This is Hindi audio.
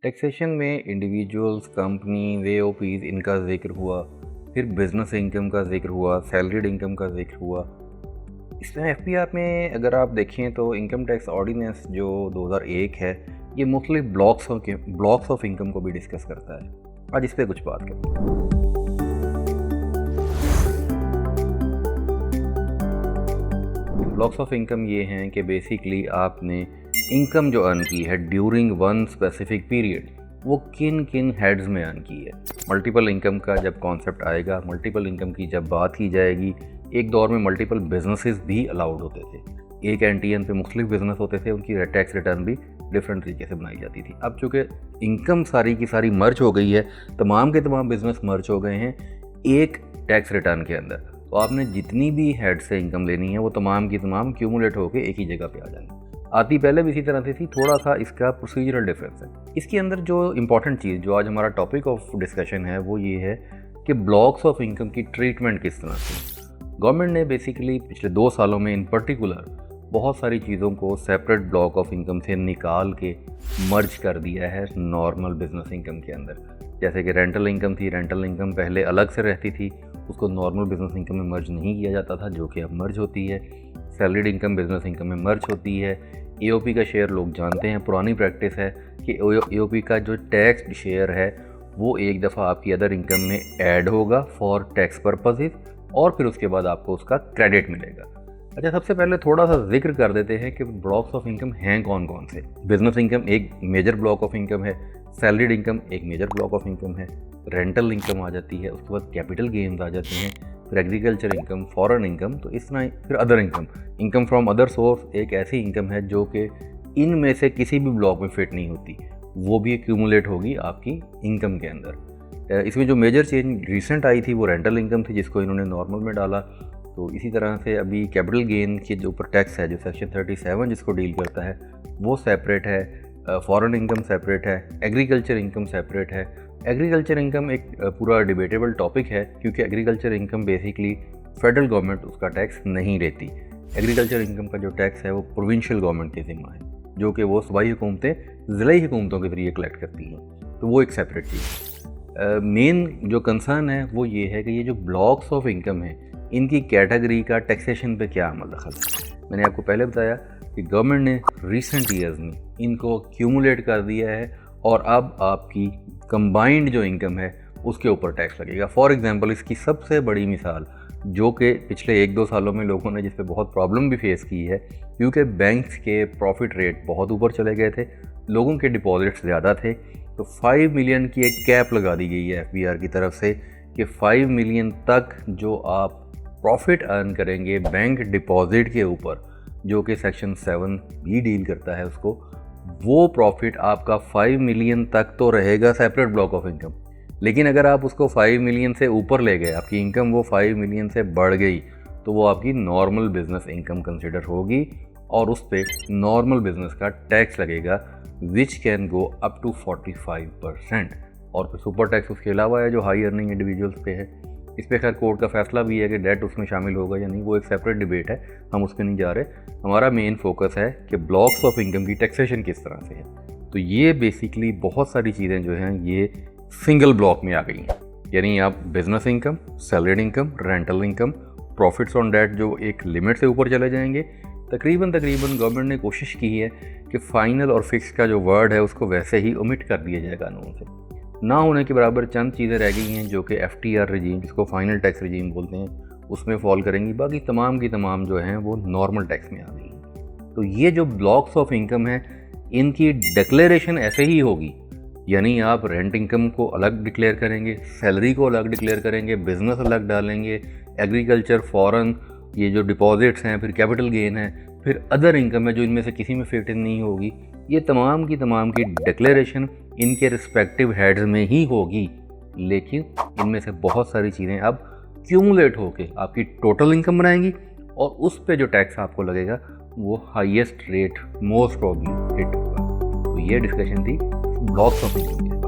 टैक्सेशन में इंडिविजुअल्स, कंपनी, वेओपीज इनका जिक्र हुआ, फिर बिजनेस इनकम का जिक्र हुआ, सैलरीड इनकम का जिक्र हुआ। इसमें एफपीआर में अगर आप देखें तो इनकम टैक्स ऑर्डिनेंस जो 2001 है, ये मोस्टली ब्लॉक्स ऑफ इनकम को भी डिस्कस करता है। आज इस पर कुछ बात करते हैं। ब्लॉक्स ऑफ इनकम ये हैं कि बेसिकली आपने इनकम जो अर्न की है ड्यूरिंग वन स्पेसिफिक पीरियड, वो किन किन हेड्स में अर्न की है। मल्टीपल इनकम का जब कॉन्सेप्ट आएगा, मल्टीपल इनकम की जब बात की जाएगी, एक दौर में मल्टीपल बिजनेसेस भी अलाउड होते थे। एक एनटीएन पे मुख्तलिफ बिजनेस होते थे, उनकी टैक्स रिटर्न भी डिफरेंट तरीके से बनाई जाती थी। अब चूँकि इनकम सारी की सारी मर्ज हो गई है, तमाम के तमाम बिजनेस मर्ज हो गए हैं एक टैक्स रिटर्न के अंदर, तो आपने जितनी भी हेड से इनकम लेनी है वो तमाम की तमाम क्यूमुलेट होकर एक ही जगह पे आ जानी। आती पहले भी इसी तरह से थी, थोड़ा सा इसका प्रोसीजरल डिफरेंस है। इसके अंदर जो इंपॉर्टेंट चीज़ जो आज हमारा टॉपिक ऑफ डिस्कशन है वो ये है कि ब्लॉक्स ऑफ इनकम की ट्रीटमेंट किस तरह से गवर्नमेंट ने बेसिकली पिछले 2 सालों में इन पर्टिकुलर बहुत सारी चीज़ों को सेपरेट ब्लॉक ऑफ इनकम से निकाल के मर्ज कर दिया है नॉर्मल बिजनेस इनकम के अंदर। जैसे कि रेंटल इनकम थी, रेंटल इनकम पहले अलग से रहती थी, उसको नॉर्मल बिजनेस इनकम में मर्ज नहीं किया जाता था, जो कि अब मर्ज होती है। सैलरीड इनकम बिजनेस इनकम में मर्ज होती है। एओपी का शेयर लोग जानते हैं, पुरानी प्रैक्टिस है कि एओपी का जो टैक्स शेयर है वो एक दफ़ा आपकी अदर इनकम में ऐड होगा फॉर टैक्स पर्पसेस, और फिर उसके बाद आपको उसका क्रेडिट मिलेगा। अच्छा, सबसे पहले थोड़ा सा जिक्र कर देते हैं कि ब्लॉक्स ऑफ इनकम हैं कौन कौन से। बिजनेस इनकम एक मेजर ब्लॉक ऑफ इनकम है, सैलरीड इनकम एक मेजर ब्लॉक ऑफ इनकम है, रेंटल इनकम आ जाती है, उसके बाद कैपिटल गेन्स आ जाते हैं, फिर एग्रीकल्चर इनकम, फॉरेन इनकम, तो इस तरह फिर other income, income from other source एक ऐसी इनकम है जो कि इनमें से किसी भी ब्लॉक में फिट नहीं होती, वो भी एक्यूमुलेट होगी आपकी इनकम के अंदर। इसमें जो मेजर चेंज रिसेंट आई थी वो रेंटल इनकम थी, जिसको इन्होंने नॉर्मल में डाला। तो इसी तरह से अभी कैपिटल गेन के जो ऊपर टैक्स है, जो सेक्शन 37 जिसको डील करता है, वो सेपरेट है, फॉरेन इनकम सेपरेट है, एग्रीकल्चर इनकम सेपरेट है। एग्रीकल्चर इनकम एक पूरा डिबेटेबल टॉपिक है, क्योंकि agriculture income basically federal government उसका टैक्स नहीं लेती। एग्रीकल्चर इनकम का जो टैक्स है वो प्रोविंशियल गवर्नमेंट के ज़िम्मा है, जो कि वो सूबाई हुकूमतें ज़िलाई हुकूमतों के ज़रिए कलेक्ट करती हैं, तो वो एक सेपरेट चीज़। मेन जो कंसर्न है वो ये है कि ये जो ब्लॉक्स ऑफ इनकम है, इनकी कैटेगरी का टैक्सेशन पे क्या अमल दखल है। मैंने आपको पहले बताया कि गवर्नमेंट ने रिसेंट ईयर्स में इनको क्यूमुलेट कर दिया है, और अब आपकी कंबाइंड जो इनकम है उसके ऊपर टैक्स लगेगा। फॉर एग्जांपल, इसकी सबसे बड़ी मिसाल जो कि पिछले 1-2 सालों में लोगों ने जिस पे बहुत प्रॉब्लम भी फेस की है, क्योंकि बैंक्स के प्रॉफिट रेट बहुत ऊपर चले गए थे, लोगों के डिपॉजिट्स ज़्यादा थे, तो 5 मिलियन की एक कैप लगा दी गई है एफबीआर की तरफ से कि 5 मिलियन तक जो आप प्रॉफिट अर्न करेंगे बैंक डिपॉजिट के ऊपर, जो कि सेक्शन 7 भी डील करता है उसको, वो प्रॉफिट आपका 5 मिलियन तक तो रहेगा सेपरेट ब्लॉक ऑफ इनकम। लेकिन अगर आप उसको 5 मिलियन से ऊपर ले गए, आपकी इनकम वो 5 मिलियन से बढ़ गई, तो वो आपकी नॉर्मल बिजनेस इनकम कंसिडर होगी, और उस पर नॉर्मल बिजनेस का टैक्स लगेगा, which can go up to 45%। और फिर सुपर टैक्स उसके अलावा है जो हाई अर्निंग इंडिविजुअल्स पे है। इस पर खैर कोर्ट का फैसला भी है कि डेट उसमें शामिल होगा या नहीं, वो एक सेपरेट डिबेट है, हम उस पर नहीं जा रहे। हमारा मेन फोकस है कि ब्लॉक्स ऑफ इनकम की टैक्सेशन किस तरह से है। तो ये बेसिकली बहुत सारी चीज़ें जो हैं ये सिंगल ब्लॉक में आ गई हैं, यानी आप business income, salaried income, rental income, profits on debt जो एक लिमिट से ऊपर चले जाएंगे। तकरीबन गवर्नमेंट ने कोशिश की है कि फाइनल और फिक्स का जो वर्ड है उसको वैसे ही ओमिट कर दिया जाए कानून से। ना होने के बराबर चंद चीज़ें रह गई हैं जो कि एफटीआर रजीम, जिसको फाइनल टैक्स रजीम बोलते हैं, उसमें फॉल करेंगी। बाकी तमाम की तमाम जो हैं वो नॉर्मल टैक्स में आ गई हैं। तो ये जो ब्लॉक्स ऑफ इनकम है, इनकी डिक्लेरेशन ऐसे ही होगी, यानी आप रेंट इनकम को अलग डिक्लेयर करेंगे, सैलरी को अलग डिक्लेयर करेंगे, बिजनेस अलग डालेंगे, एग्रीकल्चर, फॉरेन, ये जो डिपॉजिट्स हैं, फिर कैपिटल गेन है, फिर अदर इनकम है जो इनमें से किसी में फिट नहीं होगी। ये तमाम की डिक्लेरेशन इनके रिस्पेक्टिव हेड्स में ही होगी, लेकिन इनमें से बहुत सारी चीज़ें अब क्यूमुलेट होके आपकी टोटल इनकम बनाएंगी, और उस पे जो टैक्स आपको लगेगा वो highest rate most probably hit होगा। तो ये डिस्कशन थी ब्लॉक्स ऑफ इनकम की।